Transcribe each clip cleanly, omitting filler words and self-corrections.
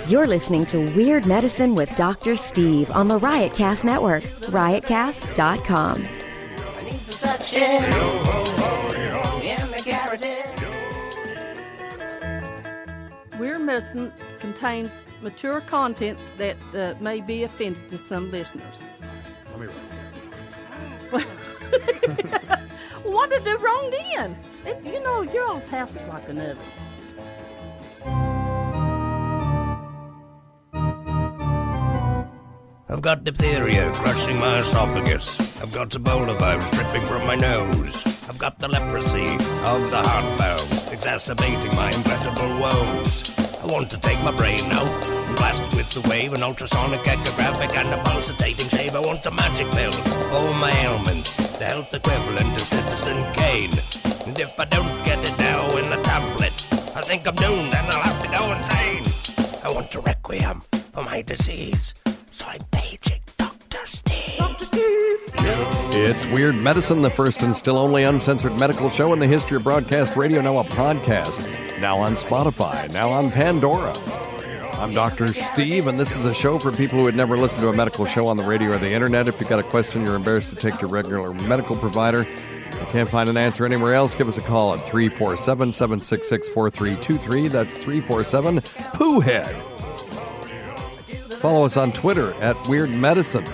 You're listening to Weird Medicine with Dr. Steve on the Riotcast Network, riotcast.com. I need some touching in the carotid. Weird Medicine contains mature contents that may be offended to some listeners. Let me What did I do wrong then? Your all's house is like an oven. I've got diphtheria crushing my esophagus. I've got Ebola virus dripping from my nose. I've got the leprosy of the heart valve, exacerbating my incredible woes. I want to take my brain out and blast it with the wave, an ultrasonic, echographic, and a pulsating shave. I want a magic pill for all my ailments, the health equivalent of Citizen Kane. And if I don't get it now in a tablet, I think I'm doomed and I'll have to go insane. I want a requiem for my disease, so I'm paging Dr. Steve. Dr. Steve! It's Weird Medicine, the first and still only uncensored medical show in the history of broadcast radio, now a podcast, now on Spotify, now on Pandora. I'm Dr. Steve, and this is a show for people who had never listened to a medical show on the radio or the internet. If you've got a question you're embarrassed to take to your regular medical provider, you can't find an answer anywhere else, give us a call at 347-766-4323. That's 347-POOHEAD. Follow us on Twitter at Weird Medicine,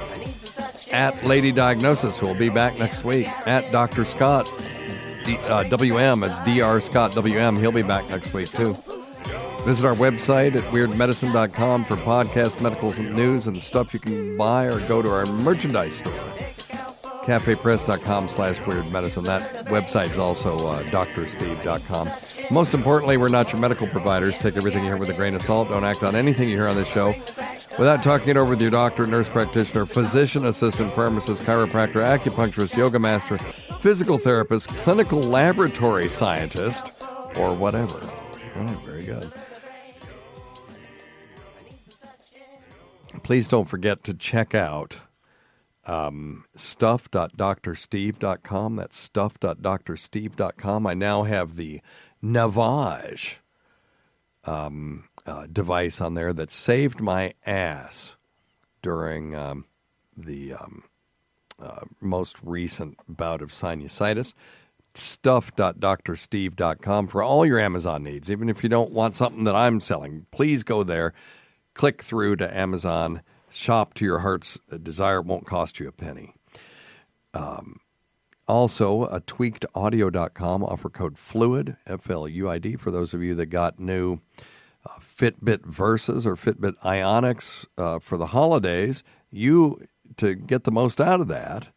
at Lady Diagnosis, who will be back next week, at Dr. Scott WM. It's Dr. Scott WM. He'll be back next week, too. Visit our website at weirdmedicine.com for podcast, medical news, and stuff you can buy, or go to our merchandise store, cafepress.com/weirdmedicine. That website is also drsteve.com. Most importantly, we're not your medical providers. Take everything you hear with a grain of salt. Don't act on anything you hear on this show without talking it over with your doctor, nurse practitioner, physician assistant, pharmacist, chiropractor, acupuncturist, yoga master, physical therapist, clinical laboratory scientist, or whatever. Oh, very good. Please don't forget to check out stuff.drsteve.com. That's stuff.drsteve.com. I now have the Navage device on there that saved my ass during the most recent bout of sinusitis. Stuff.drsteve.com for all your Amazon needs. Even if you don't want something that I'm selling, please go there. Click through to Amazon. Shop to your heart's desire. It won't cost you a penny. Also, tweakedaudio.com. Offer code FLUID, F-L-U-I-D, for those of you that got new Fitbit Versus or Fitbit Ionics for the holidays. To get the most out of that,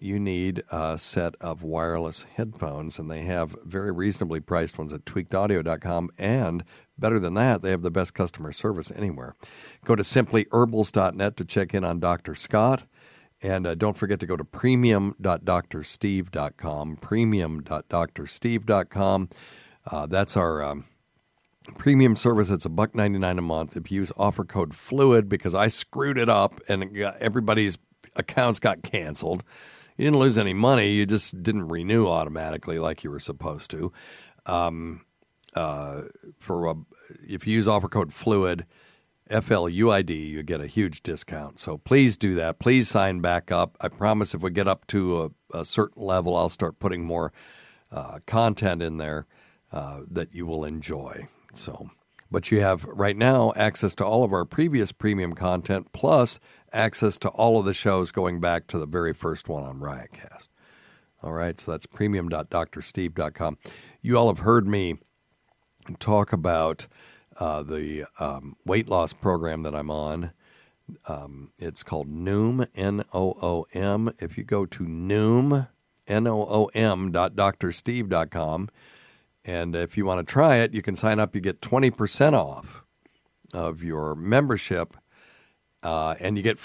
you need a set of wireless headphones, and they have very reasonably priced ones at tweakedaudio.com, and better than that, they have the best customer service anywhere. Go to simplyherbals.net to check in on Dr. Scott, and don't forget to go to premium.drsteve.com, premium.drsteve.com. That's our premium service. It's $1.99 a month. If you use offer code FLUID, because I screwed it up and everybody's accounts got canceled. You didn't lose any money. You just didn't renew automatically like you were supposed to. If you use offer code FLUID, F-L-U-I-D, you get a huge discount. So please do that. Please sign back up. I promise if we get up to a certain level, I'll start putting more content in there that you will enjoy. But you have right now access to all of our previous premium content, plus access to all of the shows going back to the very first one on Riotcast. All right, so that's premium.drsteve.com. You all have heard me talk about the weight loss program that I'm on. It's called Noom, N-O-O-M. If you go to Noom, Noom.drsteve.com, and if you want to try it, you can sign up. You get 20% off of your membership, and you get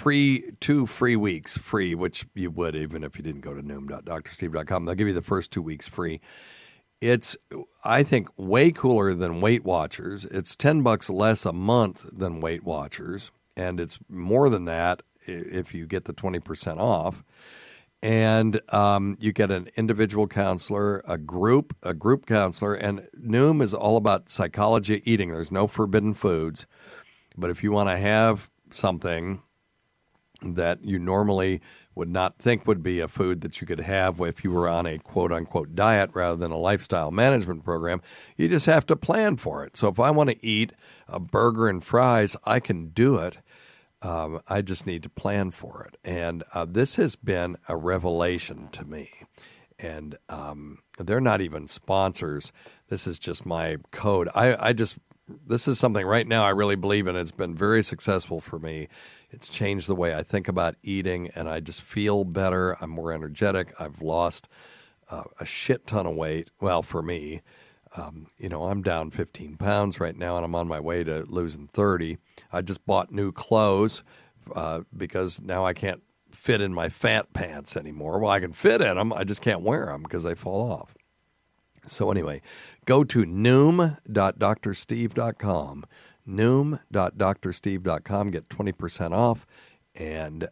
2 free weeks free, which you would even if you didn't go to noom.drsteve.com. They'll give you the first 2 weeks free. It's, I think, way cooler than Weight Watchers. It's $10 less a month than Weight Watchers, and it's more than that if you get the 20% off. And you get an individual counselor, a group counselor, and Noom is all about psychology of eating. There's no forbidden foods. But if you want to have something that you normally would not think would be a food that you could have if you were on a quote-unquote diet rather than a lifestyle management program, you just have to plan for it. So if I want to eat a burger and fries, I can do it. I just need to plan for it. And this has been a revelation to me. And they're not even sponsors. This is just my code. This is something right now I really believe in. It's been very successful for me. It's changed the way I think about eating, and I just feel better. I'm more energetic. I've lost a shit ton of weight. Well, for me, I'm down 15 pounds right now, and I'm on my way to losing 30. I just bought new clothes because now I can't fit in my fat pants anymore. Well, I can fit in them. I just can't wear them because they fall off. So anyway, go to noom.drsteve.com, noom.drsteve.com, get 20% off and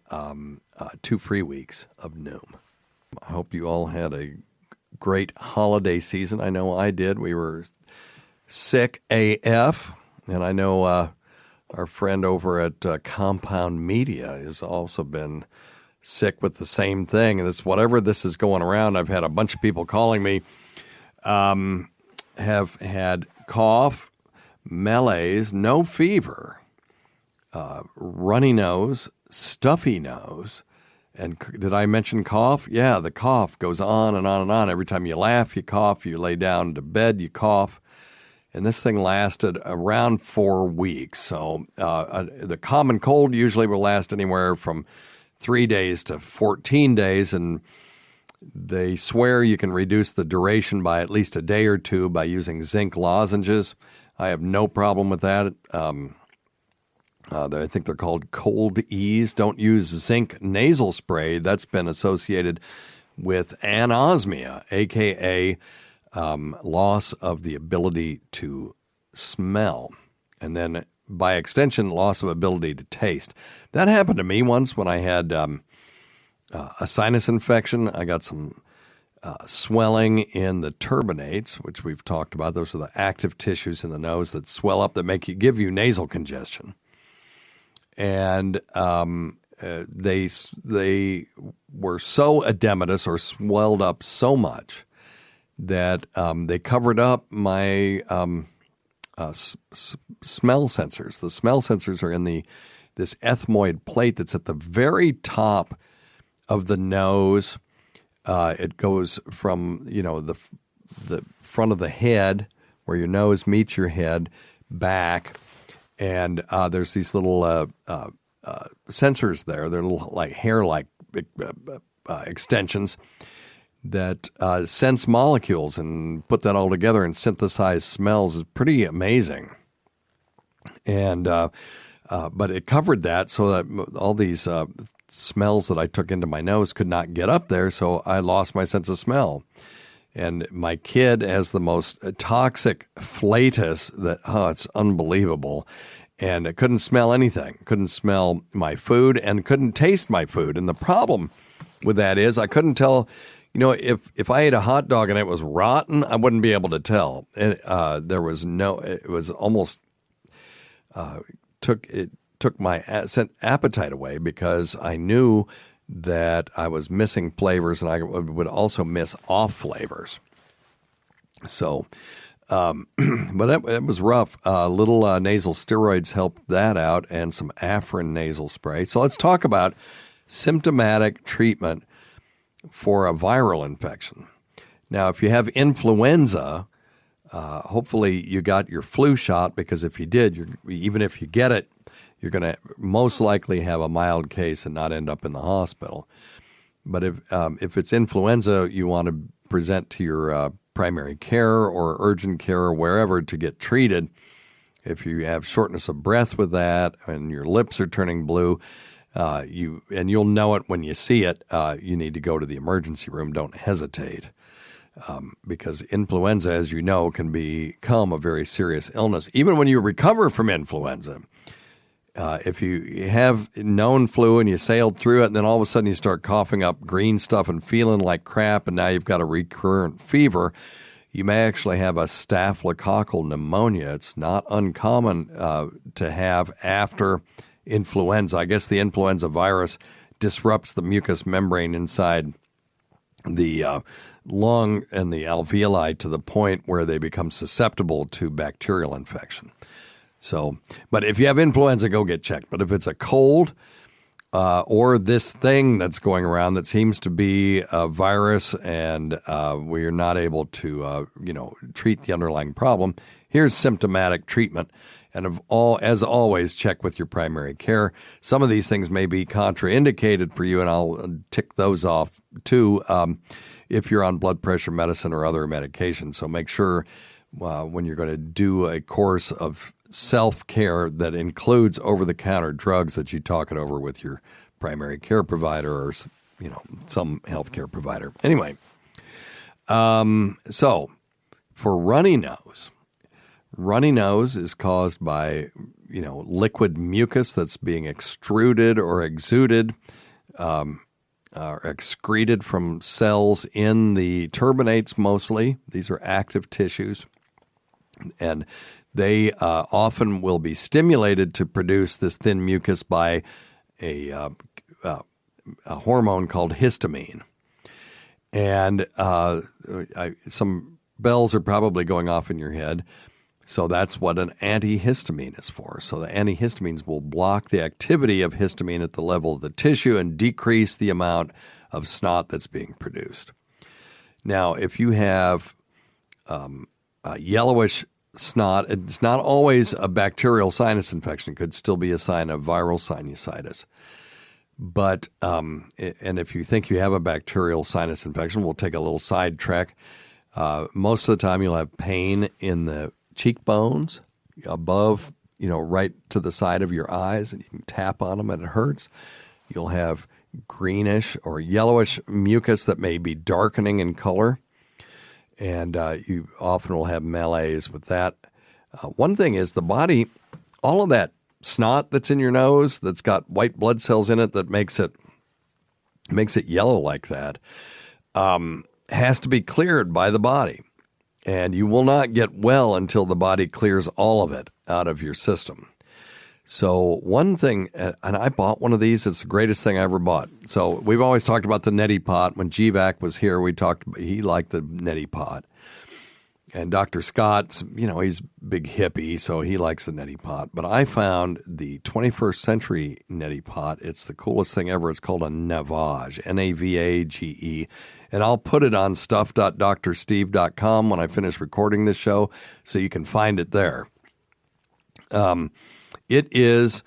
2 free weeks of Noom. I hope you all had a great holiday season. I know I did. We were sick AF, and I know our friend over at Compound Media has also been sick with the same thing. And it's whatever this is going around. I've had a bunch of people calling me, have had cough, malaise, no fever, runny nose, stuffy nose. And did I mention cough? Yeah, the cough goes on and on and on. Every time you laugh, you cough. You lay down to bed, you cough. And this thing lasted around 4 weeks. So the common cold usually will last anywhere from 3 days to 14 days. And they swear you can reduce the duration by at least a day or two by using zinc lozenges. I have no problem with that. I think they're called Cold Ease. Don't use zinc nasal spray. That's been associated with anosmia, a.k.a. Loss of the ability to smell. And then, by extension, loss of ability to taste. That happened to me once when I had a sinus infection. I got some swelling in the turbinates, which we've talked about. Those are the active tissues in the nose that swell up that give you nasal congestion. And they were so edematous or swelled up so much that they covered up my smell sensors. The smell sensors are in this ethmoid plate that's at the very top of the nose. It goes from the front of the head where your nose meets your head back, and there's these little sensors there. They're little like hair-like extensions that sense molecules and put that all together and synthesize smells. Is pretty amazing. And but it covered that so that all these smells that I took into my nose could not get up there, so I lost my sense of smell. And my kid has the most toxic flatus that, it's unbelievable. And it couldn't smell anything, couldn't smell my food, and couldn't taste my food. And the problem with that is I couldn't tell, if I ate a hot dog and it was rotten, I wouldn't be able to tell. And it was almost, took my appetite away because I knew that I was missing flavors and I would also miss off flavors. So, but it was rough. Little nasal steroids helped that out and some Afrin nasal spray. So let's talk about symptomatic treatment for a viral infection. Now, if you have influenza, hopefully you got your flu shot, because if you did, even if you get it, you're going to most likely have a mild case and not end up in the hospital. But if it's influenza, you want to present to your primary care or urgent care or wherever to get treated. If you have shortness of breath with that and your lips are turning blue, you'll know it when you see it, you need to go to the emergency room. Don't hesitate. Because influenza, as you know, can become a very serious illness. Even when you recover from influenza, if you have known flu and you sailed through it, and then all of a sudden you start coughing up green stuff and feeling like crap, and now you've got a recurrent fever, you may actually have a staphylococcal pneumonia. It's not uncommon to have after influenza. I guess the influenza virus disrupts the mucous membrane inside the lung and the alveoli to the point where they become susceptible to bacterial infection. So, but if you have influenza, go get checked. But if it's a cold or this thing that's going around that seems to be a virus and we're not able to, treat the underlying problem, here's symptomatic treatment. And as always, check with your primary care. Some of these things may be contraindicated for you, and I'll tick those off too if you're on blood pressure medicine or other medications. So make sure when you're going to do a course of self-care that includes over-the-counter drugs that you talk it over with your primary care provider or, some healthcare provider. Anyway, so for runny nose is caused by, liquid mucus that's being extruded or exuded or excreted from cells in the turbinates mostly. These are active tissues. And they often will be stimulated to produce this thin mucus by a hormone called histamine. And some bells are probably going off in your head. So that's what an antihistamine is for. So the antihistamines will block the activity of histamine at the level of the tissue and decrease the amount of snot that's being produced. Now, if you have yellowish snot, it's not always a bacterial sinus infection. It could still be a sign of viral sinusitis. But, and if you think you have a bacterial sinus infection, we'll take a little sidetrack. Most of the time you'll have pain in the cheekbones above, right to the side of your eyes, and you can tap on them and it hurts. You'll have greenish or yellowish mucus that may be darkening in color. And you often will have malaise with that. One thing is the body, all of that snot that's in your nose that's got white blood cells in it that makes it yellow like that, has to be cleared by the body. And you will not get well until the body clears all of it out of your system. So one thing, and I bought one of these. It's the greatest thing I ever bought. So we've always talked about the neti pot. When GVAC was here, he liked the neti pot. And Dr. Scott, he's a big hippie, so he likes the neti pot. But I found the 21st century neti pot. It's the coolest thing ever. It's called a Navage, Navage. And I'll put it on stuff.drsteve.com when I finish recording this show, so you can find it there. It is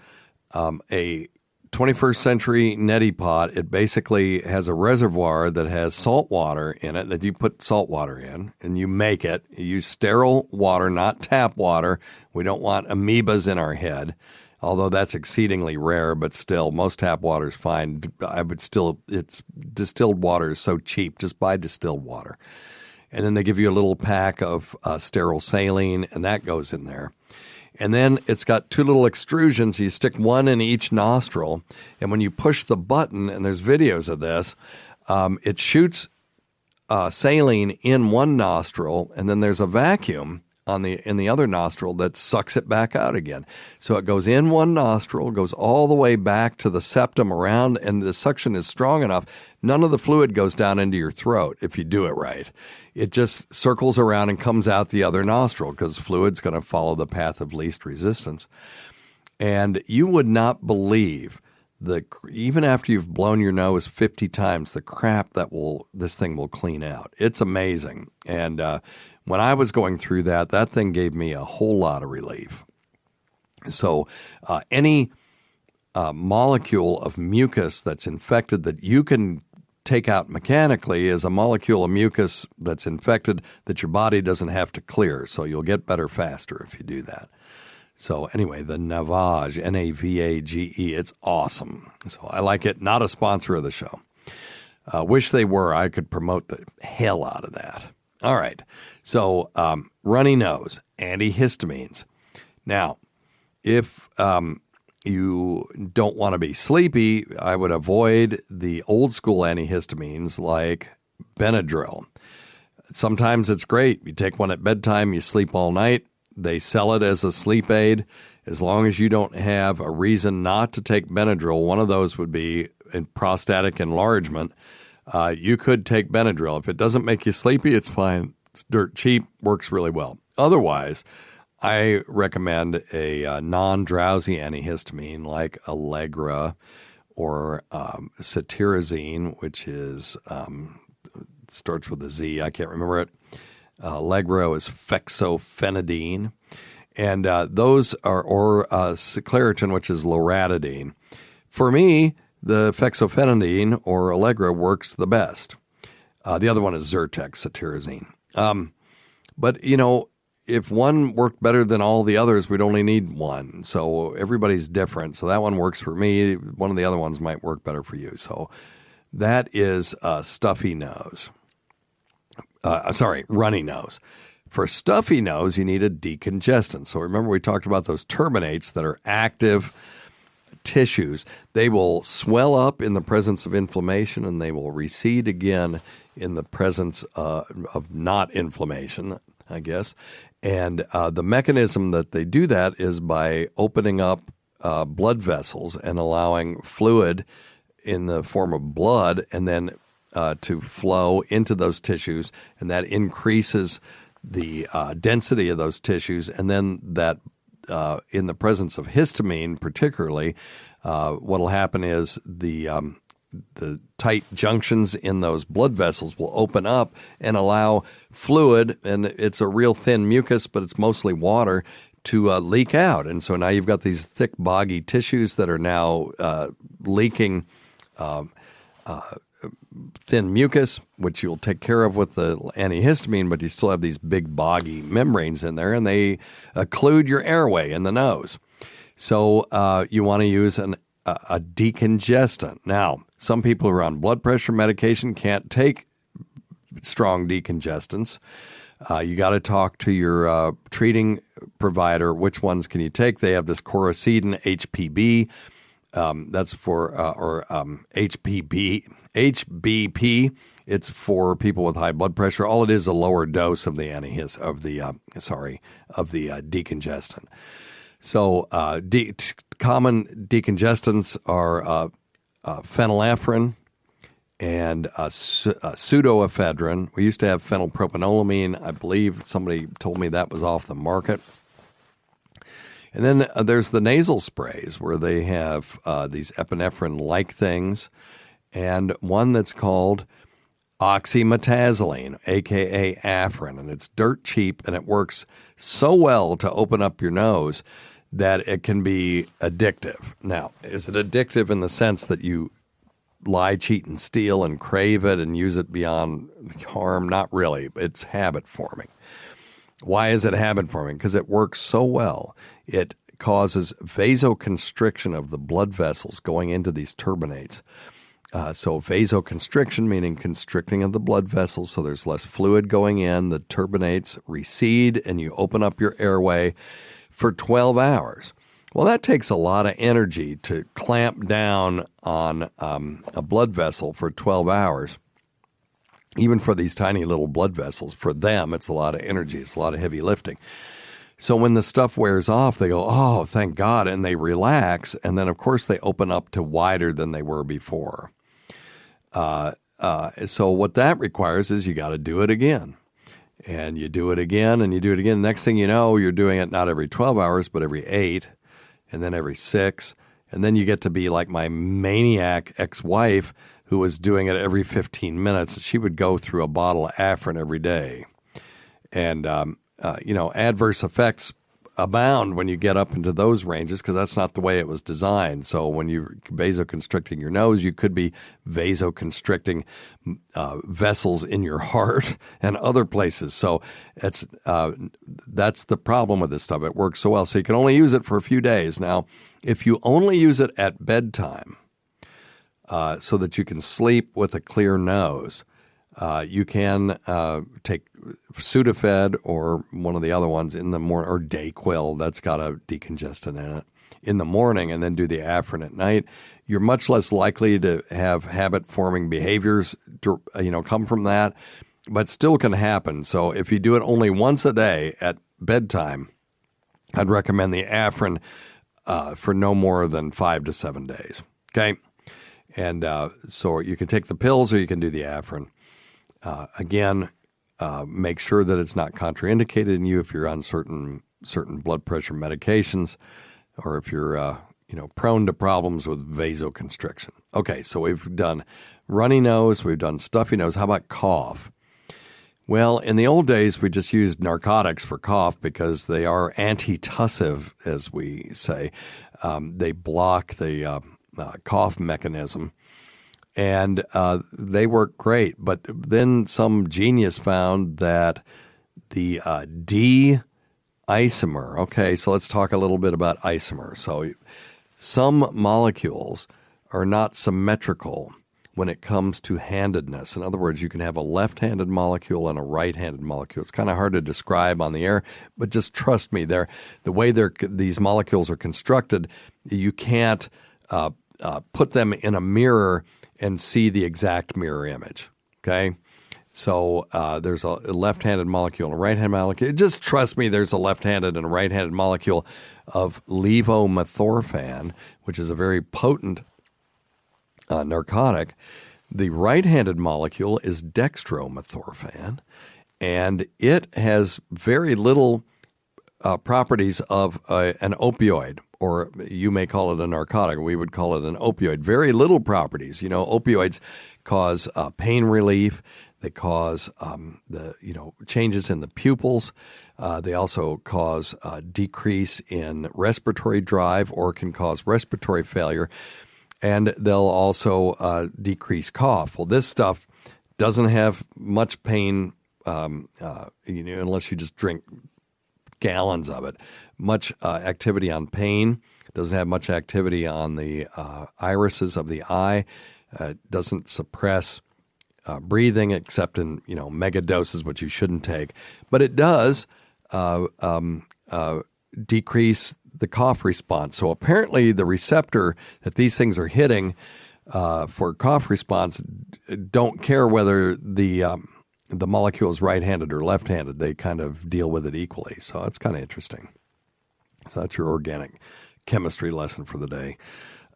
a 21st century neti pot. It basically has a reservoir that has salt water in it that you put salt water in, and you make it. You use sterile water, not tap water. We don't want amoebas in our head, although that's exceedingly rare, but still, most tap water is fine. It's distilled water is so cheap. Just buy distilled water. And then they give you a little pack of sterile saline, and that goes in there. And then it's got two little extrusions. You stick one in each nostril. And when you push the button, and there's videos of this, it shoots saline in one nostril, and then there's a vacuum in the other nostril that sucks it back out again. So it goes in one nostril, goes all the way back to the septum around, and the suction is strong enough. None of the fluid goes down into your throat if you do it right. It just circles around and comes out the other nostril because fluid's going to follow the path of least resistance. And you would not believe even after you've blown your nose 50 times, the crap that this thing will clean out. It's amazing. And when I was going through that thing gave me a whole lot of relief. So any molecule of mucus that's infected that you can take out mechanically is a molecule of mucus that's infected that your body doesn't have to clear. So you'll get better faster if you do that. So anyway, the Navage, Navage, it's awesome. So I like it. Not a sponsor of the show. Wish they were. I could promote the hell out of that. All right. So runny nose, antihistamines. Now, if you don't want to be sleepy, I would avoid the old school antihistamines like Benadryl. Sometimes it's great. You take one at bedtime, you sleep all night. They sell it as a sleep aid. As long as you don't have a reason not to take Benadryl, one of those would be in prostatic enlargement. You could take Benadryl. If it doesn't make you sleepy, it's fine. It's dirt cheap, works really well. Otherwise, I recommend a non-drowsy antihistamine like Allegra or cetirizine, which is starts with a Z. I can't remember it. Allegra is fexofenadine. And those are, or Claritin, which is loratadine. For me, the fexofenadine or Allegra works the best. The other one is Zyrtec, cetirizine. But, if one worked better than all the others, we'd only need one. So everybody's different. So that one works for me. One of the other ones might work better for you. So that is stuffy nose. Runny nose. For stuffy nose, you need a decongestant. So remember we talked about those turbinates that are active tissues. They will swell up in the presence of inflammation and they will recede again in the presence of not inflammation, I guess. And the mechanism that they do that is by opening up blood vessels and allowing fluid in the form of blood and then to flow into those tissues, and that increases the density of those tissues. And then that in the presence of histamine particularly, what will happen is the tight junctions in those blood vessels will open up and allow fluid, and it's a real thin mucus, but it's mostly water, to leak out. And so now you've got these thick, boggy tissues that are now leaking thin mucus, which you'll take care of with the antihistamine, but you still have these big, boggy membranes in there, and they occlude your airway in the nose. So you want to use a decongestant. Now, some people who are on blood pressure medication can't take strong decongestants. You got to talk to your treating provider. Which ones can you take? They have this Coricidin HPB. That's for HBP. It's for people with high blood pressure. All it is a lower dose of the decongestant. So common decongestants are phenylephrine and pseudoephedrine. We used to have phenylpropanolamine. I believe somebody told me that was off the market. And then there's the nasal sprays where they have these epinephrine-like things, and one that's called oxymetazoline, a.k.a. Afrin, and it's dirt cheap, and it works so well to open up your nose that it can be addictive. Now, is it addictive in the sense that you lie, cheat, and steal and crave it and use it beyond harm? Not really. It's habit forming. Why is it habit forming? Because it works so well. It causes vasoconstriction of the blood vessels going into these turbinates. So vasoconstriction, meaning constricting of the blood vessels, so there's less fluid going in. The turbinates recede, and you open up your airway for 12 hours. Well, that takes a lot of energy to clamp down on a blood vessel for 12 hours. Even for these tiny little blood vessels, for them, it's a lot of energy. It's a lot of heavy lifting. So when the stuff wears off, they go, oh, thank God, and they relax. And then, of course, they open up to wider than they were before. So what that requires is you got to do it again. And you do it again, and you do it again. Next thing you know, you're doing it not every 12 hours, but every 8, and then every 6. And then you get to be like my maniac ex-wife who was doing it every 15 minutes. She would go through a bottle of Afrin every day. And, adverse effects abound when you get up into those ranges because that's not the way it was designed. So when you're vasoconstricting your nose, you could be vasoconstricting vessels in your heart and other places. So that's the problem with this stuff. It works so well. So you can only use it for a few days. Now, if you only use it at bedtime so that you can sleep with a clear nose, you can take Sudafed or one of the other ones in the morning, or Dayquil, that's got a decongestant in it, in the morning, and then do the Afrin at night. You're much less likely to have habit-forming behaviors come from that. but still can happen. So if you do it only once a day at bedtime, I'd recommend the Afrin for no more than 5 to 7 days. Okay, and so you can take the pills or you can do the Afrin. Again, make sure that it's not contraindicated in you if you're on certain blood pressure medications, or if you're prone to problems with vasoconstriction. Okay, so we've done runny nose, we've done stuffy nose. How about cough? Well, in the old days, we just used narcotics for cough because they are antitussive, as we say. They block the cough mechanism, and they work great. But then some genius found that the D-isomer, okay, so let's talk a little bit about isomer. So some molecules are not symmetrical when it comes to handedness. In other words, you can have a left-handed molecule and a right-handed molecule. It's kind of hard to describe on the air, but just trust me, the way these molecules are constructed, you can't put them in a mirror and see the exact mirror image, okay? So there's a left-handed molecule and a right-handed molecule. Just trust me, there's a left-handed and a right-handed molecule of levomethorphan, which is a very potent narcotic. The right-handed molecule is dextromethorphan, and it has very little properties of an opioid, or you may call it a narcotic. We would call it an opioid. Very little properties. Opioids cause pain relief. They cause changes in the pupils. They also cause decrease in respiratory drive, or can cause respiratory failure. And they'll also decrease cough. Well, this stuff doesn't have much pain, unless you just drink gallons of it. Much activity on pain. Doesn't have much activity on the irises of the eye. Doesn't suppress breathing, except in mega doses, which you shouldn't take. But it does decrease the cough response. So apparently the receptor that these things are hitting for cough response don't care whether the molecule is right-handed or left-handed. They kind of deal with it equally. So that's kind of interesting. So that's your organic chemistry lesson for the day.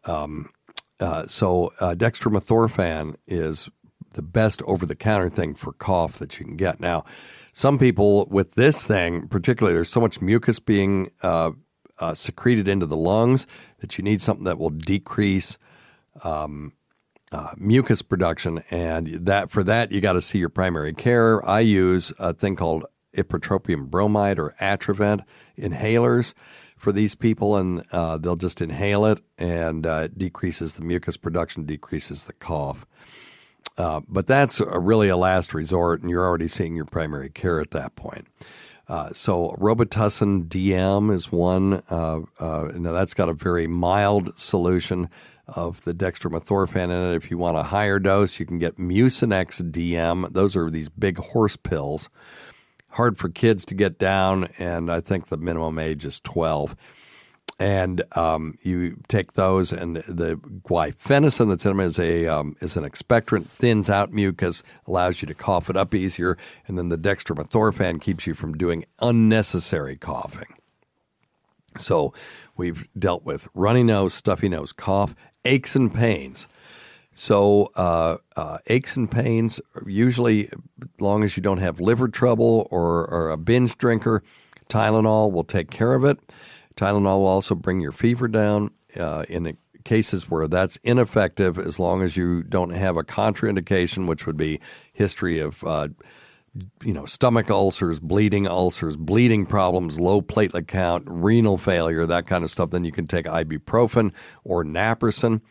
So dextromethorphan is the best over-the-counter thing for cough that you can get. Now, some people with this thing, particularly, there's so much mucus being secreted into the lungs that you need something that will decrease mucus production, and for that you got to see your primary care. I use a thing called ipratropium bromide or Atrovent inhalers for these people, and they'll just inhale it, and it decreases the mucus production, decreases the cough. But that's really a last resort, and you're already seeing your primary care at that point. So Robitussin DM is one. Now that's got a very mild solution of the dextromethorphan in it. If you want a higher dose, you can get Mucinex DM. Those are these big horse pills. Hard for kids to get down, and I think the minimum age is 12. And you take those, and the guaifenesin that's in them is an expectorant, thins out mucus, allows you to cough it up easier, and then the dextromethorphan keeps you from doing unnecessary coughing. So we've dealt with runny nose, stuffy nose, cough, aches and pains. So aches and pains, usually as long as you don't have liver trouble or a binge drinker, Tylenol will take care of it. Tylenol will also bring your fever down in cases where that's ineffective, as long as you don't have a contraindication, which would be history of stomach ulcers, bleeding problems, low platelet count, renal failure, that kind of stuff. Then you can take ibuprofen or naproxen.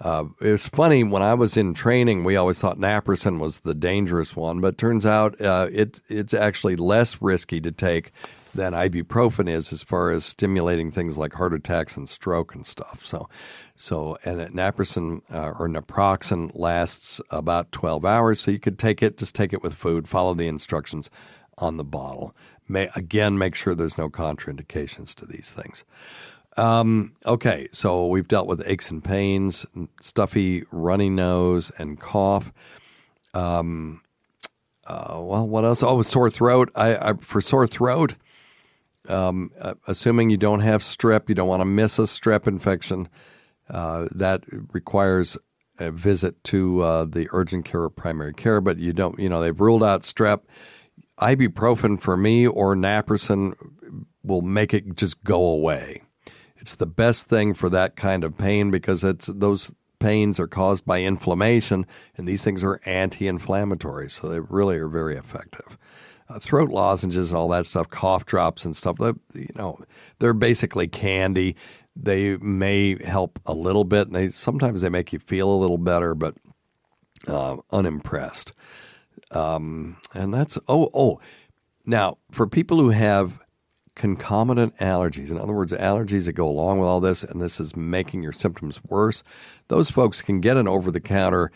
It was funny, when I was in training, we always thought naproxen was the dangerous one, but it turns out it's actually less risky to take than ibuprofen is, as far as stimulating things like heart attacks and stroke and stuff. So naproxen or naproxen lasts about 12 hours, so you could take it, just take it with food, follow the instructions on the bottle. Make sure there's no contraindications to these things. Okay, so we've dealt with aches and pains, stuffy, runny nose, and cough. Well, what else? Oh, sore throat. For sore throat, assuming you don't have strep, you don't want to miss a strep infection. That requires a visit to the urgent care or primary care, but you don't. They've ruled out strep. Ibuprofen for me or naproxen will make it just go away. It's the best thing for that kind of pain because those pains are caused by inflammation, and these things are anti-inflammatory, so they really are very effective. Throat lozenges and all that stuff, cough drops and stuff, they're basically candy. They may help a little bit, and sometimes they make you feel a little better, but unimpressed. And that's now for people who have concomitant allergies, in other words, allergies that go along with all this, and this is making your symptoms worse, those folks can get an over-the-counter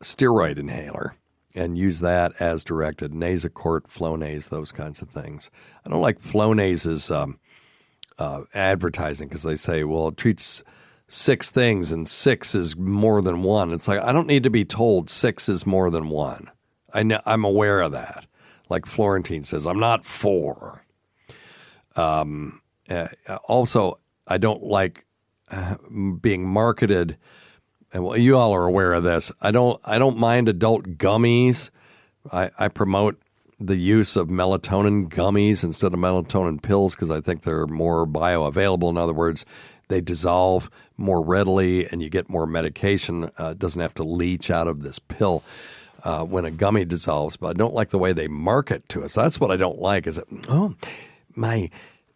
steroid inhaler and use that as directed. Nasacort, Flonase, those kinds of things. I don't like Flonase's advertising because they say, well, it treats 6 things and 6 is more than 1. It's like, I don't need to be told 6 is more than 1. I'm aware of that. Like Florentine says, I'm not 4. Also, I don't like being marketed. And well, you all are aware of this. I don't mind adult gummies. I promote the use of melatonin gummies instead of melatonin pills because I think they're more bioavailable. In other words, they dissolve more readily and you get more medication. It doesn't have to leach out of this pill when a gummy dissolves. But I don't like the way they market to us. That's what I don't like is that,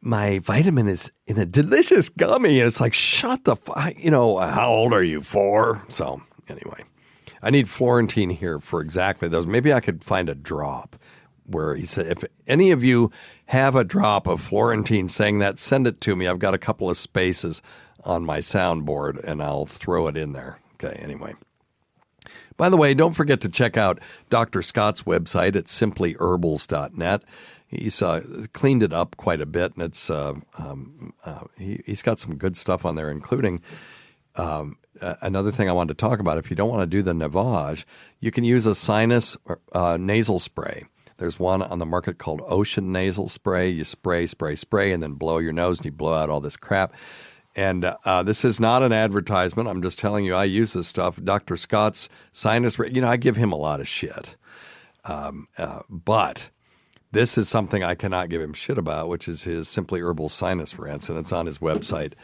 my vitamin is in a delicious gummy. And it's like, shut the how old are you? 4? So anyway, I need Florentine here for exactly those. Maybe I could find a drop where he said, if any of you have a drop of Florentine saying that, send it to me. I've got a couple of spaces on my soundboard and I'll throw it in there. Okay, anyway. By the way, don't forget to check out Dr. Scott's website at simplyherbals.net. He's cleaned it up quite a bit, and it's he's got some good stuff on there, including another thing I wanted to talk about. If you don't want to do the Navage, you can use a sinus nasal spray. There's one on the market called Ocean Nasal Spray. You spray, and then blow your nose, and you blow out all this crap. And this is not an advertisement. I'm just telling you I use this stuff. Dr. Scott's sinus, I give him a lot of shit. But this is something I cannot give him shit about, which is his Simply Herbal Sinus Rinse, and it's on his website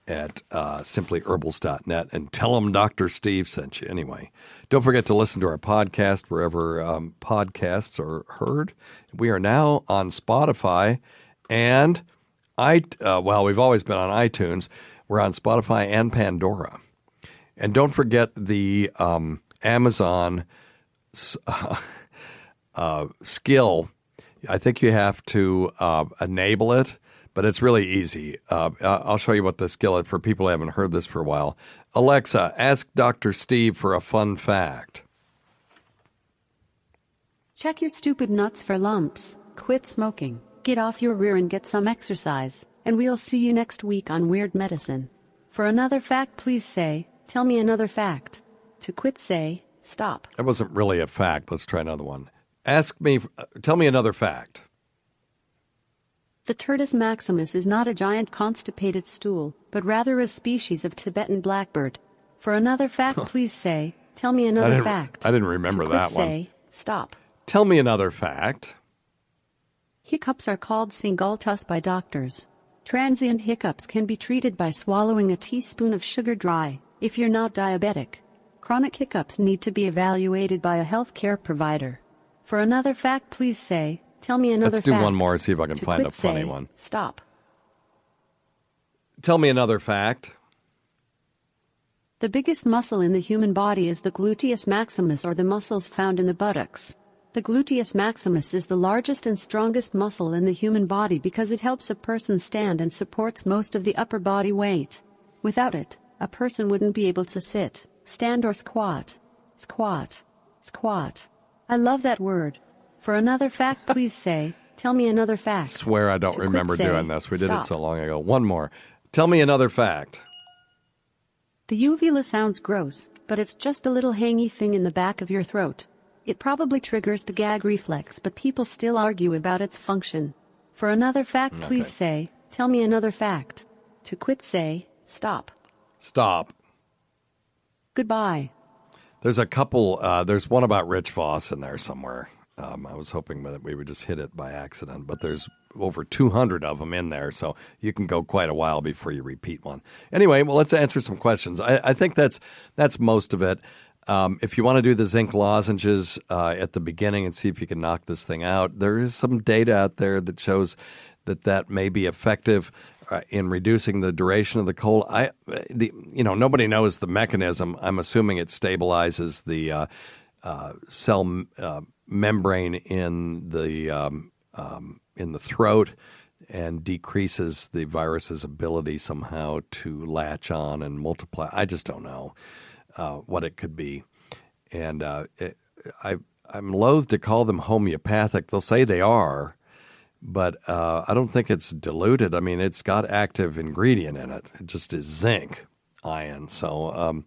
at simplyherbals.net. And tell him Dr. Steve sent you. Anyway, don't forget to listen to our podcast wherever podcasts are heard. We are now on Spotify, and we've always been on iTunes. We're on Spotify and Pandora. And don't forget the Amazon skill. I think you have to enable it, but it's really easy. I'll show you what the skill is for people who haven't heard this for a while. Alexa, ask Dr. Steve for a fun fact. Check your stupid nuts for lumps. Quit smoking. Get off your rear and get some exercise. And we'll see you next week on Weird Medicine. For another fact, please say, tell me another fact. To quit, say, stop. That wasn't really a fact. Let's try another one. Tell me another fact. The Turdus maximus is not a giant constipated stool, but rather a species of Tibetan blackbird. For another fact, please say, tell me another fact. I didn't remember to quit, that one. Say, stop. Tell me another fact. Hiccups are called singultus by doctors. Transient hiccups can be treated by swallowing a teaspoon of sugar dry, if you're not diabetic. Chronic hiccups need to be evaluated by a healthcare provider. For another fact, please say, tell me another fact. Let's do one more, see if I can find quit, a funny say, one. Stop. Tell me another fact. The biggest muscle in the human body is the gluteus maximus, or the muscles found in the buttocks. The gluteus maximus is the largest and strongest muscle in the human body because it helps a person stand and supports most of the upper body weight. Without it, a person wouldn't be able to sit, stand, or squat. Squat. Squat. I love that word. For another fact, please say, tell me another fact. Swear I don't remember doing this. We did stop. it so long ago. One more. Tell me another fact. The uvula sounds gross, but it's just a little hangy thing in the back of your throat. It probably triggers the gag reflex, but people still argue about its function. For another fact, please say, tell me another fact. To quit, say, stop. Stop. Goodbye. There's a couple, there's one about Rich Voss in there somewhere. I was hoping that we would just hit it by accident, but there's over 200 of them in there, so you can go quite a while before you repeat one. Anyway, well, let's answer some questions. I think that's most of it. If you want to do the zinc lozenges at the beginning and see if you can knock this thing out, there is some data out there that shows that may be effective in reducing the duration of the cold. Nobody knows the mechanism. I'm assuming it stabilizes the cell membrane in the throat and decreases the virus's ability somehow to latch on and multiply. I just don't know what it could be. And I'm loath to call them homeopathic. They'll say they are, but I don't think it's diluted. I mean, it's got active ingredient in it. It just is zinc ion. So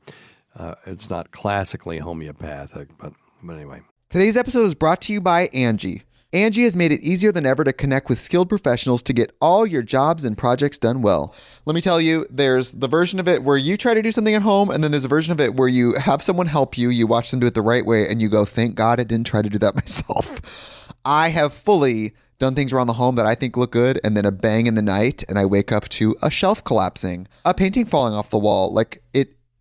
it's not classically homeopathic, but anyway. Today's episode is brought to you by Angie. Angie has made it easier than ever to connect with skilled professionals to get all your jobs and projects done well. Let me tell you, there's the version of it where you try to do something at home, and then there's a version of it where you have someone help you, you watch them do it the right way, and you go, thank God I didn't try to do that myself. I have fully done things around the home that I think look good, and then a bang in the night, and I wake up to a shelf collapsing, a painting falling off the wall.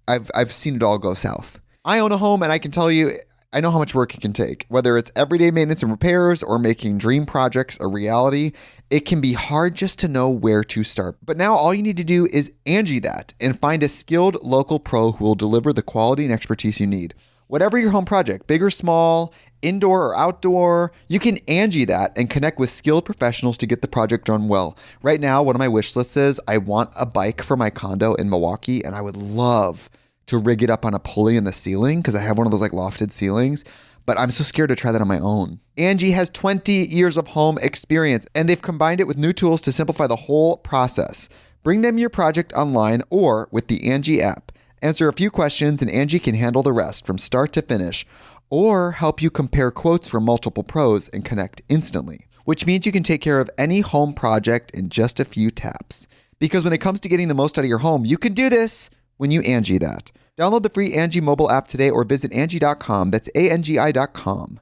I've seen it all go south. I own a home, and I can tell you, I know how much work it can take. Whether it's everyday maintenance and repairs or making dream projects a reality, it can be hard just to know where to start. But now all you need to do is Angie that and find a skilled local pro who will deliver the quality and expertise you need. Whatever your home project, big or small, indoor or outdoor, you can Angie that and connect with skilled professionals to get the project done well. Right now, one of my wish lists is I want a bike for my condo in Milwaukee, and I would love to rig it up on a pulley in the ceiling because I have one of those lofted ceilings, but I'm so scared to try that on my own. Angie has 20 years of home experience, and they've combined it with new tools to simplify the whole process. Bring them your project online or with the Angie app. Answer a few questions and Angie can handle the rest from start to finish, or help you compare quotes from multiple pros and connect instantly, which means you can take care of any home project in just a few taps. Because when it comes to getting the most out of your home, you can do this when you Angie that. Download the free Angie mobile app today or visit Angie.com. That's ANGI.com.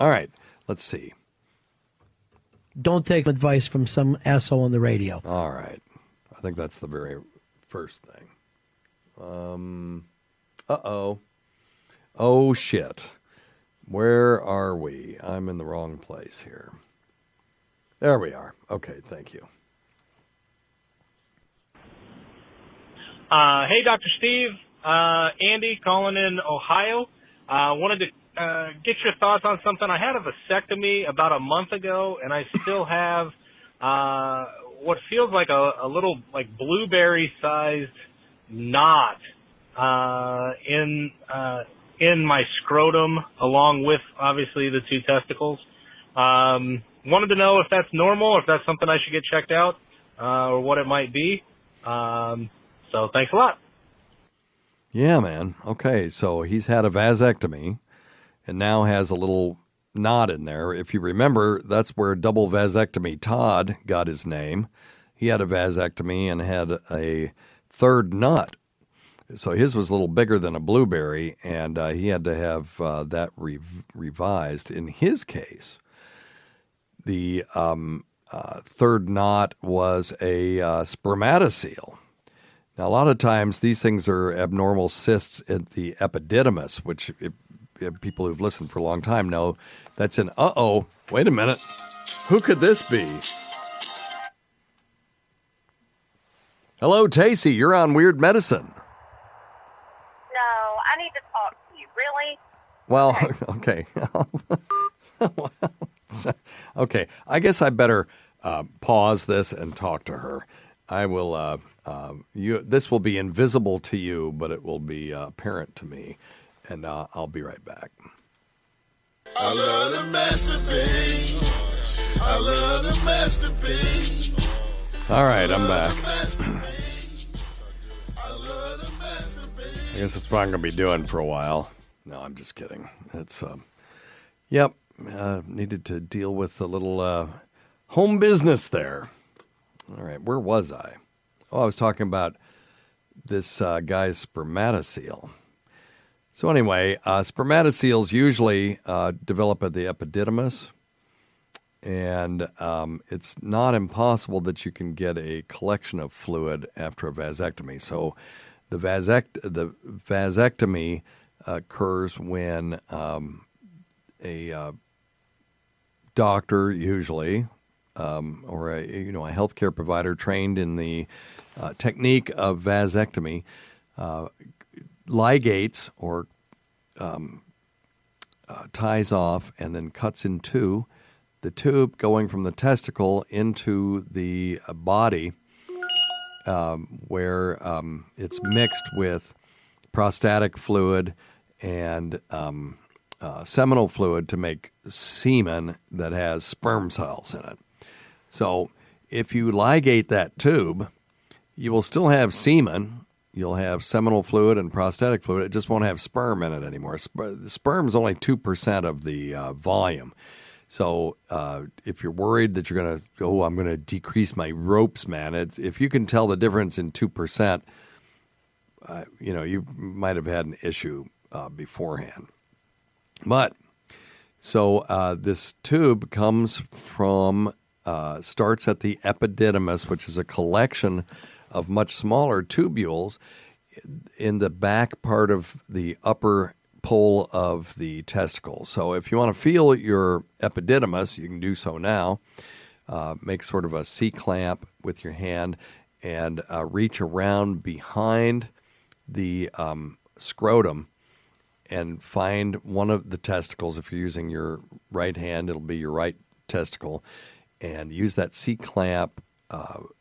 All right, let's see. Don't take advice from some asshole on the radio. All right. I think that's the very first thing. Oh, shit. Where are we? I'm in the wrong place here. There we are. Okay, thank you. Hey, Dr. Steve. Andy calling in Ohio. Wanted to get your thoughts on something. I had a vasectomy about a month ago, and I still have what feels like a little blueberry-sized knot in my scrotum, along with obviously the two testicles. Wanted to know if that's normal, if that's something I should get checked out, or what it might be. So thanks a lot. Yeah, man. Okay, so he's had a vasectomy and now has a little knot in there. If you remember, that's where double vasectomy Todd got his name. He had a vasectomy and had a third nut. So his was a little bigger than a blueberry, and he had to have that revised. In his case, the third knot was a spermatocele. Now, a lot of times these things are abnormal cysts at the epididymis, which if people who've listened for a long time know that's an wait a minute. Who could this be? Hello, Tacey. You're on Weird Medicine. No, I need to talk to you. Really? Well, okay. Okay. I guess I better pause this and talk to her. I will... this will be invisible to you, but it will be apparent to me, and I'll be right back. I love to masturbate. I love to masturbate. All right, I'm back. I guess that's what I'm going to be doing for a while. No, I'm just kidding. It's Yep. Needed to deal with a little home business there. All right. Where was I? Oh, I was talking about this guy's spermatoceal. So anyway, spermatoceals usually develop at the epididymis, and it's not impossible that you can get a collection of fluid after a vasectomy. So the vasectomy occurs when a doctor, usually, or a healthcare provider trained in the technique of vasectomy, ligates or ties off and then cuts in two the tube going from the testicle into the body, where it's mixed with prostatic fluid and seminal fluid to make semen that has sperm cells in it. So if you ligate that tube, you will still have semen. You'll have seminal fluid and prostatic fluid. It just won't have sperm in it anymore. Sperm is only 2% of the volume. So if you're worried that you're going to, I'm going to decrease my ropes, man, if you can tell the difference in 2%, you might have had an issue beforehand. But so this tube comes from, starts at the epididymis, which is a collection of much smaller tubules in the back part of the upper pole of the testicle. So if you want to feel your epididymis, you can do so now. Make sort of a C-clamp with your hand and reach around behind the scrotum and find one of the testicles. If you're using your right hand, it'll be your right testicle, and use that C-clamp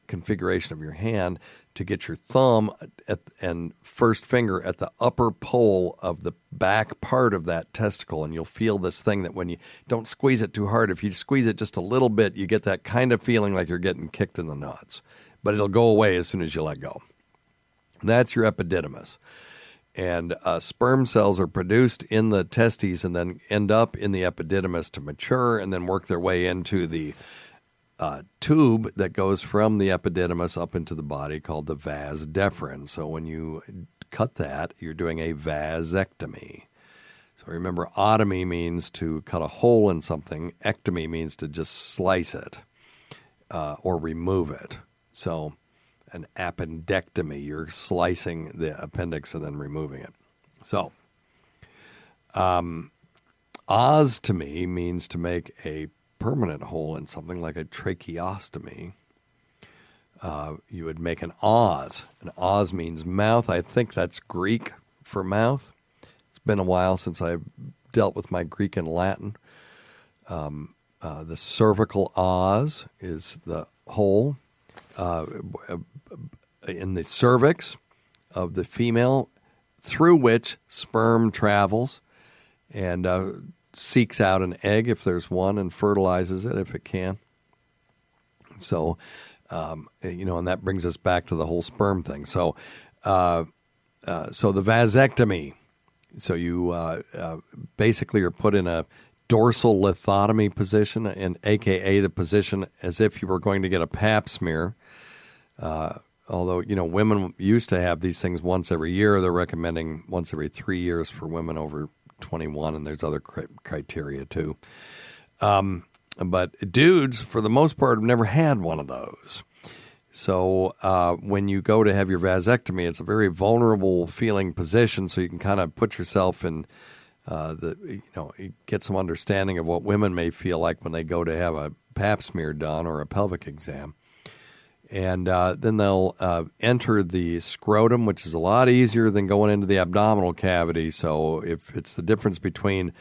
configuration of your hand to get your thumb and first finger at the upper pole of the back part of that testicle, and you'll feel this thing that when you don't squeeze it too hard, if you squeeze it just a little bit, you get that kind of feeling like you're getting kicked in the nuts. But it'll go away as soon as you let go. That's your epididymis. And sperm cells are produced in the testes and then end up in the epididymis to mature and then work their way into the tube that goes from the epididymis up into the body called the vas deferens. So when you cut that, you're doing a vasectomy. So remember, otomy means to cut a hole in something. Ectomy means to just slice it or remove it. So an appendectomy, you're slicing the appendix and then removing it. So ostomy means to make a permanent hole in something like a tracheostomy. You would make an os. An os means mouth. I think that's Greek for mouth. It's been a while since I've dealt with my Greek and Latin. The cervical os is the hole in the cervix of the female through which sperm travels and seeks out an egg if there's one and fertilizes it if it can. So, and that brings us back to the whole sperm thing. So, so the vasectomy. So you basically are put in a dorsal lithotomy position, and AKA the position as if you were going to get a pap smear. Although, women used to have these things once every year. They're recommending once every 3 years for women over 21, and there's other criteria too. But dudes, for the most part, have never had one of those. So when you go to have your vasectomy, it's a very vulnerable feeling position, so you can kind of put yourself in get some understanding of what women may feel like when they go to have a pap smear done or a pelvic exam. And then they'll enter the scrotum, which is a lot easier than going into the abdominal cavity. So if it's the difference between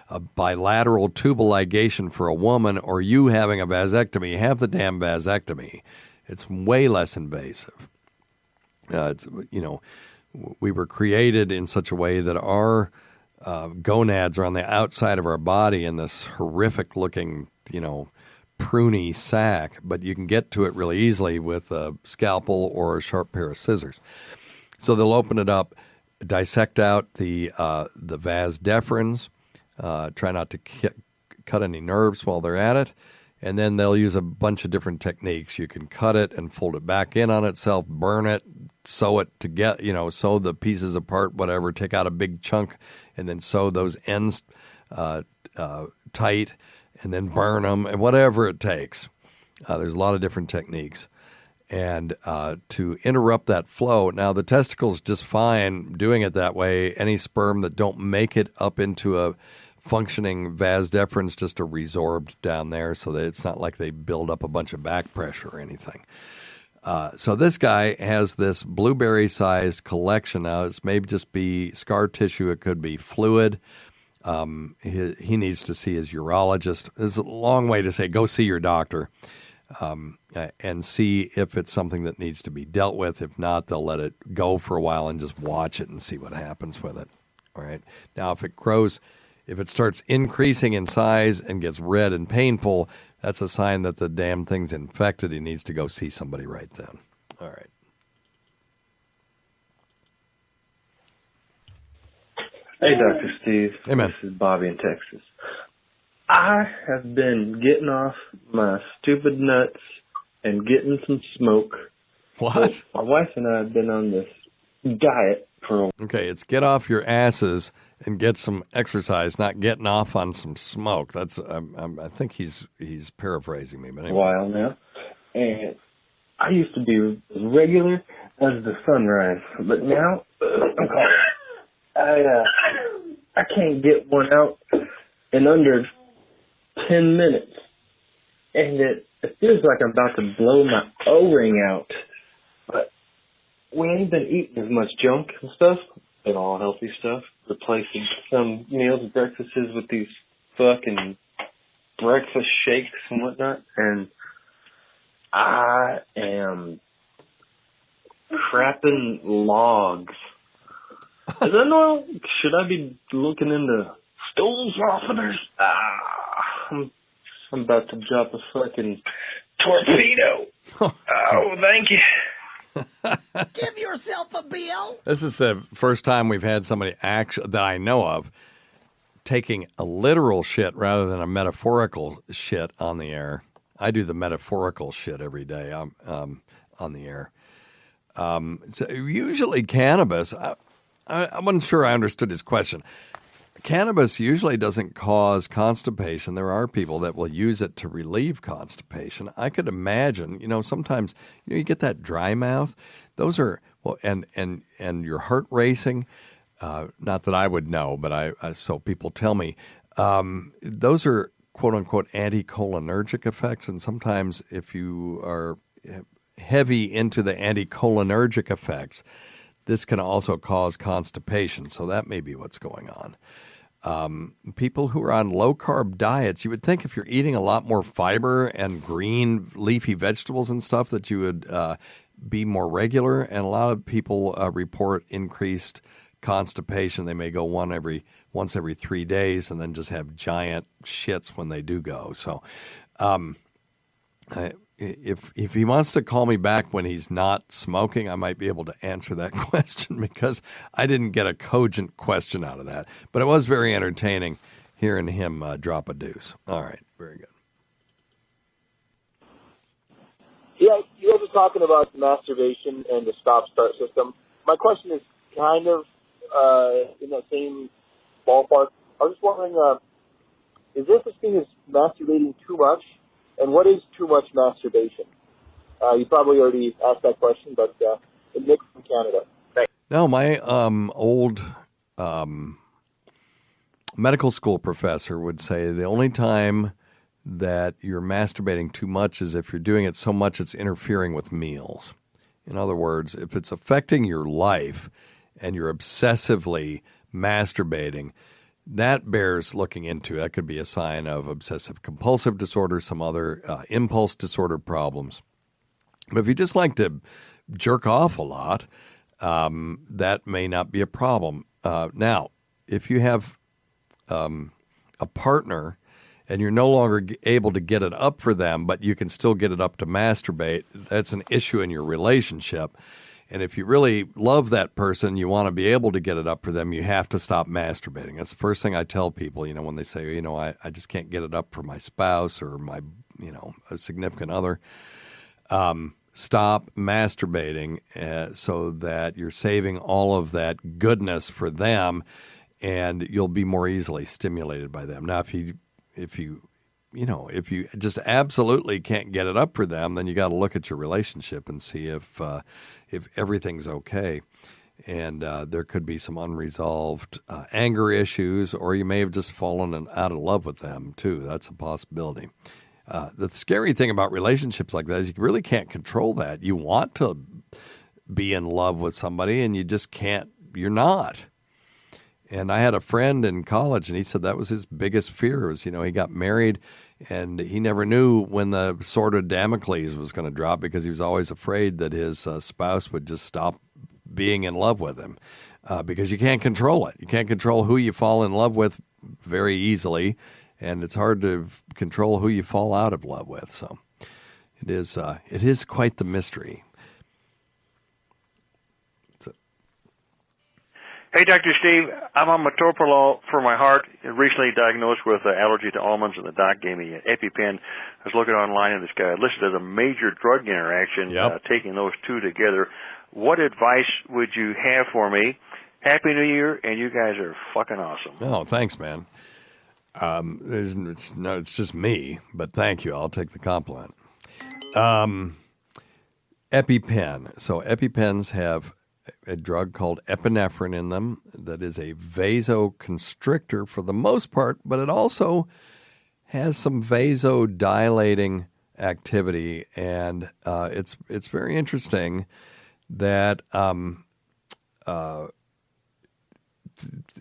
a bilateral tubal ligation for a woman or you having a vasectomy, have the damn vasectomy. It's way less invasive. We were created in such a way that our gonads are on the outside of our body in this horrific-looking, pruny sack, but you can get to it really easily with a scalpel or a sharp pair of scissors. So they'll open it up, dissect out the vas deferens, try not to cut any nerves while they're at it. And then they'll use a bunch of different techniques. You can cut it and fold it back in on itself, burn it, sew it together, sew the pieces apart, whatever, take out a big chunk and then sew those ends tight and then burn them and whatever it takes. There's a lot of different techniques. And to interrupt that flow, now the testicle's just fine doing it that way. Any sperm that don't make it up into a functioning vas deferens just are resorbed down there so that it's not like they build up a bunch of back pressure or anything. So this guy has this blueberry-sized collection. Now, it's maybe just be scar tissue. It could be fluid. He needs to see his urologist. This is a long way to say go see your doctor and see if it's something that needs to be dealt with. If not, they'll let it go for a while and just watch it and see what happens with it. All right. Now, if it grows, if it starts increasing in size and gets red and painful, that's a sign that the damn thing's infected. He needs to go see somebody right then. All right. Hey, Dr. Steve. Hey, man. This is Bobby in Texas. I have been getting off my stupid nuts and getting some smoke. What? So my wife and I have been on this diet for a Okay, it's get off your asses and get some exercise, not getting off on some smoke. That's I think he's paraphrasing me, but anyway. while now. And I used to be as regular as the sunrise, but now I can't get one out in under 10 minutes. And it feels like I'm about to blow my O-ring out. But we ain't been eating as much junk and stuff, and all healthy stuff, replacing some meals and breakfasts with these fucking breakfast shakes and whatnot. And I am crapping logs. Is that normal? Should I be looking into stool softeners? I'm about to drop a fucking torpedo. Oh, thank you. Give yourself a bill. This is the first time we've had somebody that I know of taking a literal shit rather than a metaphorical shit on the air. I do the metaphorical shit every day on the air. So usually cannabis, I wasn't sure I understood his question. Cannabis usually doesn't cause constipation. There are people that will use it to relieve constipation. I could imagine, sometimes you get that dry mouth. Those are and your heart racing. Not that I would know, but so people tell me those are quote unquote anticholinergic effects. And sometimes if you are heavy into the anticholinergic effects, this can also cause constipation. So that may be what's going on. People who are on low-carb diets, you would think if you're eating a lot more fiber and green leafy vegetables and stuff that you would be more regular. And a lot of people report increased constipation. They may go once every 3 days and then just have giant shits when they do go. So if he wants to call me back when he's not smoking, I might be able to answer that question because I didn't get a cogent question out of that. But it was very entertaining hearing him drop a deuce. All right. Very good. Yeah, you guys are talking about masturbation and the stop-start system. My question is kind of in that same ballpark. I was just wondering, is there such thing as masturbating too much? And what is too much masturbation? You probably already asked that question, but Nick from Canada. Thanks. No, my old medical school professor would say the only time that you're masturbating too much is if you're doing it so much it's interfering with meals. In other words, if it's affecting your life and you're obsessively masturbating, that bears looking into. That could be a sign of obsessive-compulsive disorder, some other impulse disorder problems. But if you just like to jerk off a lot, that may not be a problem. Now, if you have a partner and you're no longer able to get it up for them, but you can still get it up to masturbate, that's an issue in your relationship. And if you really love that person, you want to be able to get it up for them, you have to stop masturbating. That's the first thing I tell people, when they say, I just can't get it up for my spouse or my, a significant other. Stop masturbating so that you're saving all of that goodness for them, and you'll be more easily stimulated by them. Now, if you just absolutely can't get it up for them, then you got to look at your relationship and see if everything's okay. And there could be some unresolved anger issues, or you may have just fallen out of love with them too. That's a possibility. The scary thing about relationships like that is you really can't control that. You want to be in love with somebody, and you just can't. You're not. And I had a friend in college, and he said that was his biggest fear was, he got married, and he never knew when the sword of Damocles was going to drop because he was always afraid that his spouse would just stop being in love with him because you can't control it. You can't control who you fall in love with very easily, and it's hard to control who you fall out of love with. So it is quite the mystery. Hey, Dr. Steve, I'm on metoprolol for my heart. Recently diagnosed with allergy to almonds, and the doc gave me an EpiPen. I was looking online, and this guy listed as a major drug interaction, taking those two together. What advice would you have for me? Happy New Year, and you guys are fucking awesome. Oh, thanks, man. It's just me, but thank you. I'll take the compliment. EpiPen. So EpiPens have a drug called epinephrine in them that is a vasoconstrictor for the most part, but it also has some vasodilating activity, and it's very interesting that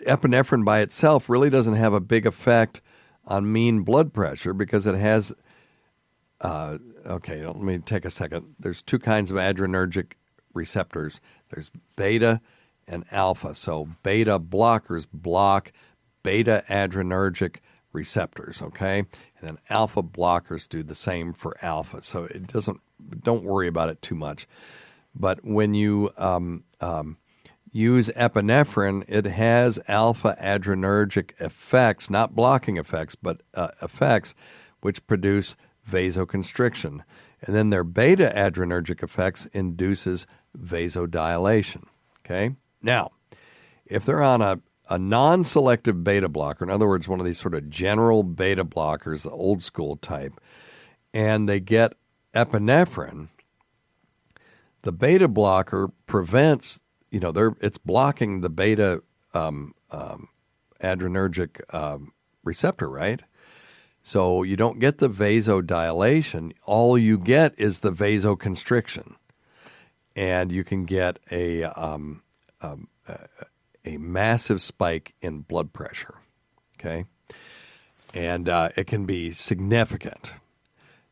epinephrine by itself really doesn't have a big effect on mean blood pressure because it has let me take a second. There's two kinds of adrenergic receptors. There's beta and alpha. So beta blockers block beta adrenergic receptors, okay? And then alpha blockers do the same for alpha. So don't worry about it too much. But when you use epinephrine, it has alpha adrenergic effects, not blocking effects, but effects which produce vasoconstriction. And then their beta adrenergic effects induces vasodilation, okay? Now, if they're on a non-selective beta blocker, in other words, one of these sort of general beta blockers, the old school type, and they get epinephrine, the beta blocker prevents, it's blocking the beta adrenergic receptor, right? So you don't get the vasodilation. All you get is the vasoconstriction. And you can get a massive spike in blood pressure, okay? And it can be significant.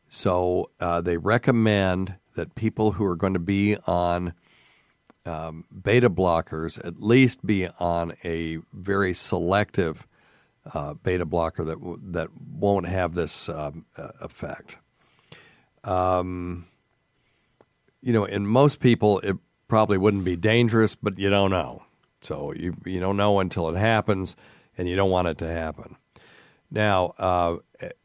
So they recommend that people who are going to be on beta blockers at least be on a very selective beta blocker that won't have this effect. In most people, it probably wouldn't be dangerous, but you don't know. So you don't know until it happens, and you don't want it to happen. Now,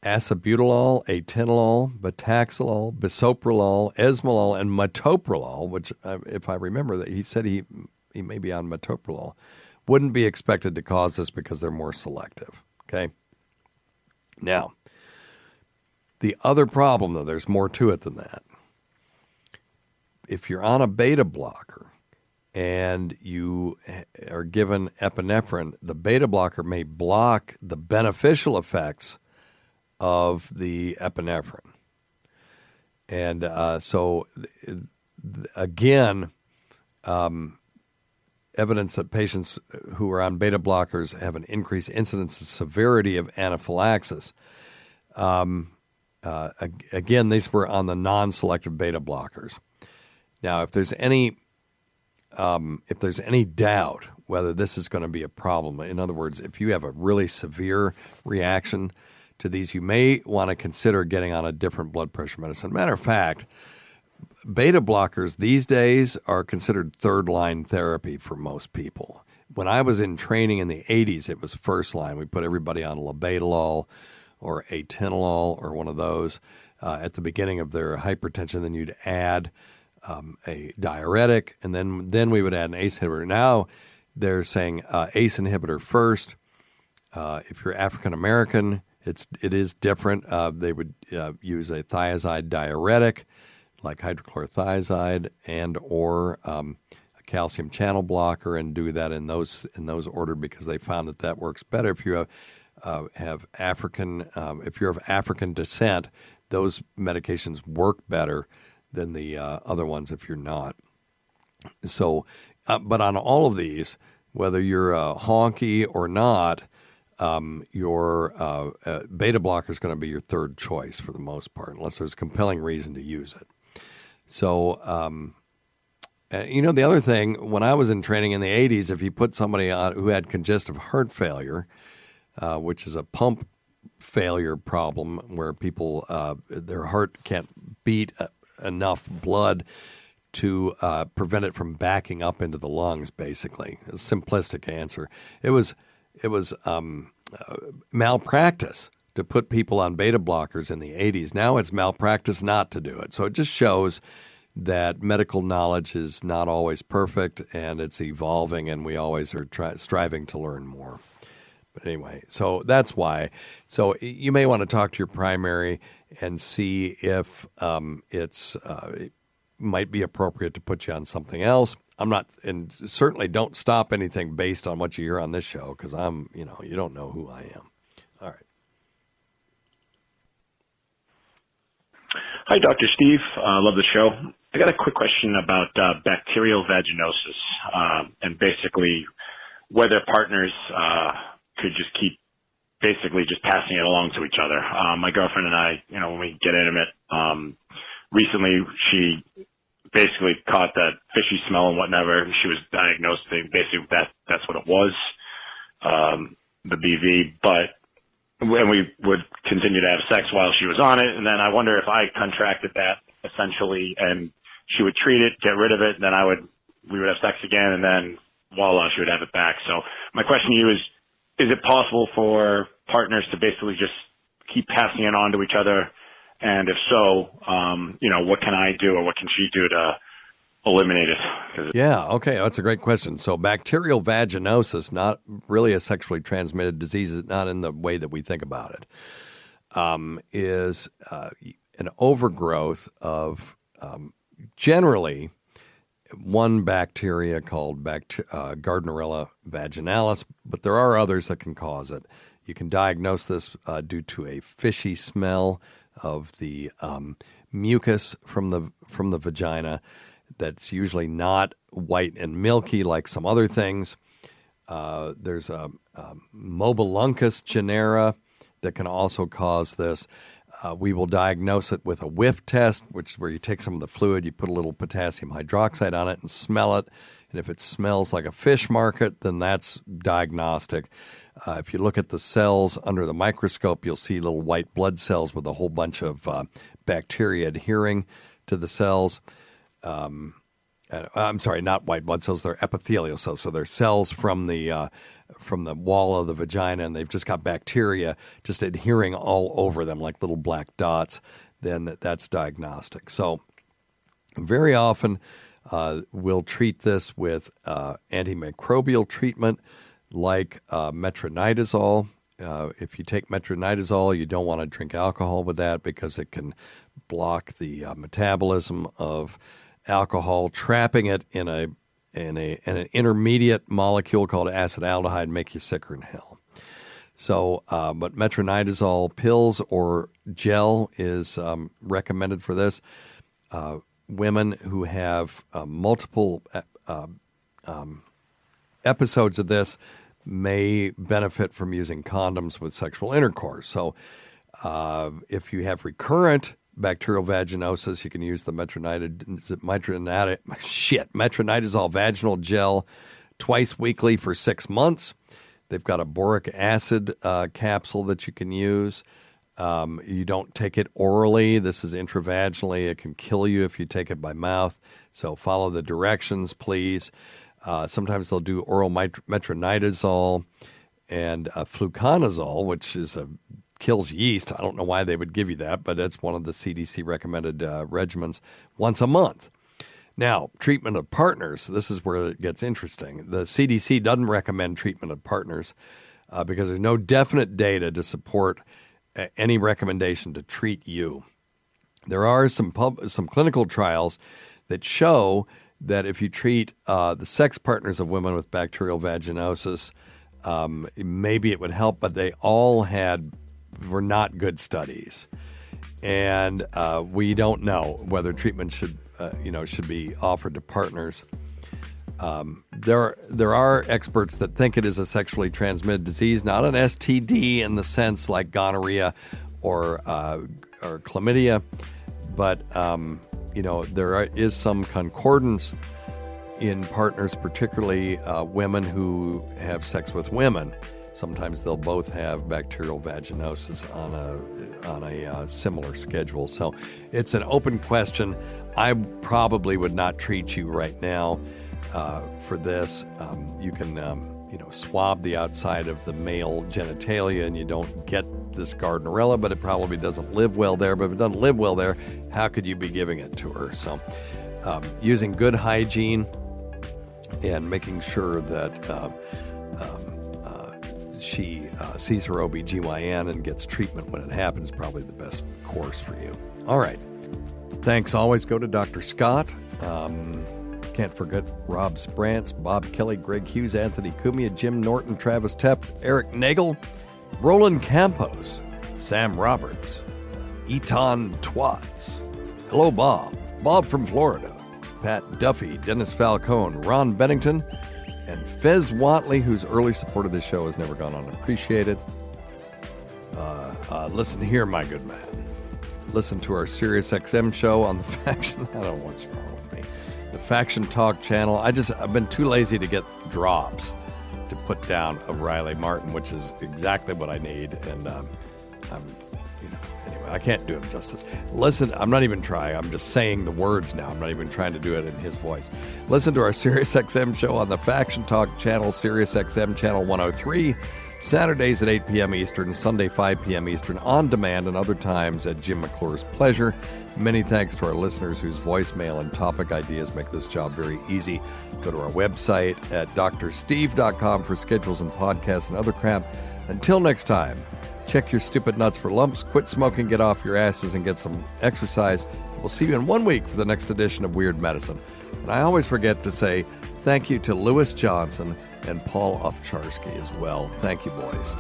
acebutolol, atenolol, betaxolol, bisoprolol, esmolol, and metoprolol, which, if I remember, that he said he may be on metoprolol, wouldn't be expected to cause this because they're more selective. Okay. Now, the other problem, though, there's more to it than that. If you're on a beta blocker and you are given epinephrine, the beta blocker may block the beneficial effects of the epinephrine. And so, again, evidence that patients who are on beta blockers have an increased incidence and severity of anaphylaxis. Again, these were on the non-selective beta blockers. Now, if there's any doubt whether this is going to be a problem, in other words, if you have a really severe reaction to these, you may want to consider getting on a different blood pressure medicine. Matter of fact, beta blockers these days are considered third-line therapy for most people. When I was in training in the 80s, it was first line. We put everybody on labetalol or atenolol or one of those at the beginning of their hypertension. Then you'd add a diuretic, and then we would add an ACE inhibitor. Now they're saying ACE inhibitor first. If you're African American, it is different. They would use a thiazide diuretic like hydrochlorothiazide and or a calcium channel blocker, and do that in those order because they found that works better if you have African if you're of African descent. Those medications work better than the other ones if you're not. So, but on all of these, whether you're a honky or not, your beta blocker is going to be your third choice for the most part, unless there's a compelling reason to use it. So, the other thing, when I was in training in the 80s, if you put somebody on who had congestive heart failure, which is a pump failure problem where people, their heart can't beat enough blood to prevent it from backing up into the lungs, basically. A simplistic answer. It was malpractice to put people on beta blockers in the 80s. Now it's malpractice not to do it. So it just shows that medical knowledge is not always perfect, and it's evolving, and we always are striving to learn more. But anyway, so that's why. So you may want to talk to your primary and see if it might be appropriate to put you on something else. I'm not, and certainly don't stop anything based on what you hear on this show, because you don't know who I am. All right. Hi, Dr. Steve. Love the show. I got a quick question about bacterial vaginosis, and basically whether partners could just keep basically just passing it along to each other. My girlfriend and I, when we get intimate, recently she basically caught that fishy smell and whatever. She was diagnosed basically that's what it was, the BV. But when we would continue to have sex while she was on it, and then I wonder if I contracted that essentially, and she would treat it, get rid of it, and then we would have sex again, and then voila, she would have it back. So my question to you is it possible for partners to basically just keep passing it on to each other? And if so, what can I do or what can she do to eliminate it? Yeah, okay, that's a great question. So bacterial vaginosis, not really a sexually transmitted disease, not in the way that we think about it, is an overgrowth of generally one bacteria called Gardnerella vaginalis, but there are others that can cause it. You can diagnose this due to a fishy smell of the mucus from the vagina that's usually not white and milky like some other things. There's a Mobiluncus genera that can also cause this. We will diagnose it with a whiff test, which is where you take some of the fluid, you put a little potassium hydroxide on it and smell it. And if it smells like a fish market, then that's diagnostic. If you look at the cells under the microscope, you'll see little white blood cells with a whole bunch of bacteria adhering to the cells. I'm sorry, not white blood cells; they're epithelial cells. So they're cells from the wall of the vagina, and they've just got bacteria just adhering all over them like little black dots. Then that's diagnostic. So very often we'll treat this with antimicrobial treatment like metronidazole. If you take metronidazole, you don't want to drink alcohol with that because it can block the metabolism of alcohol, trapping it in an intermediate molecule called acetaldehyde, make you sicker than hell. So, but metronidazole pills or gel is recommended for this. Women who have multiple episodes of this may benefit from using condoms with sexual intercourse. So, if you have recurrent bacterial vaginosis, you can use the metronidazole vaginal gel twice weekly for 6 months. They've got a boric acid capsule that you can use. You don't take it orally. This is intravaginally. It can kill you if you take it by mouth. So follow the directions, please. Sometimes they'll do oral metronidazole and fluconazole, which kills yeast. I don't know why they would give you that, but that's one of the CDC recommended regimens once a month. Now, treatment of partners. This is where it gets interesting. The CDC doesn't recommend treatment of partners because there's no definite data to support any recommendation to treat you. There are some clinical trials that show that if you treat the sex partners of women with bacterial vaginosis, maybe it would help, but they all were not good studies. And we don't know whether treatment should be offered to partners. There are experts that think it is a sexually transmitted disease, not an STD in the sense like gonorrhea or chlamydia, but there is some concordance in partners, particularly women who have sex with women. Sometimes they'll both have bacterial vaginosis on a similar schedule. So it's an open question. I probably would not treat you right now for this. You can swab the outside of the male genitalia and you don't get this Gardnerella, but it probably doesn't live well there. But if it doesn't live well there, how could you be giving it to her? So using good hygiene and making sure that she sees her OBGYN and gets treatment when it happens, probably the best course for you. All right. Thanks always go to Dr. Scott. Can't forget Rob Sprance, Bob Kelly, Greg Hughes, Anthony Cumia, Jim Norton, Travis Tepp, Eric Nagel, Roland Campos, Sam Roberts, Eton Twats. Hello, Bob. Bob from Florida. Pat Duffy, Dennis Falcone, Ron Bennington, and Fez Watley, whose early support of this show has never gone unappreciated. Listen here, my good man. Listen to our Sirius XM show on the Faction. I don't know what's wrong with me. The Faction Talk channel. I've been too lazy to get drops to put down of Riley Martin, which is exactly what I need. And anyway, I can't do him justice. Listen, I'm not even trying. I'm just saying the words now. I'm not even trying to do it in his voice. Listen to our Sirius XM show on the Faction Talk channel, Sirius XM channel 103. Saturdays at 8 p.m. Eastern, Sunday 5 p.m. Eastern, on demand, and other times at Jim McClure's pleasure. Many thanks to our listeners whose voicemail and topic ideas make this job very easy. Go to our website at drsteve.com for schedules and podcasts and other crap. Until next time, check your stupid nuts for lumps, quit smoking, get off your asses, and get some exercise. We'll see you in 1 week for the next edition of Weird Medicine. And I always forget to say thank you to Lewis Johnson and Paul Ofcharsky as well. Thank you, boys.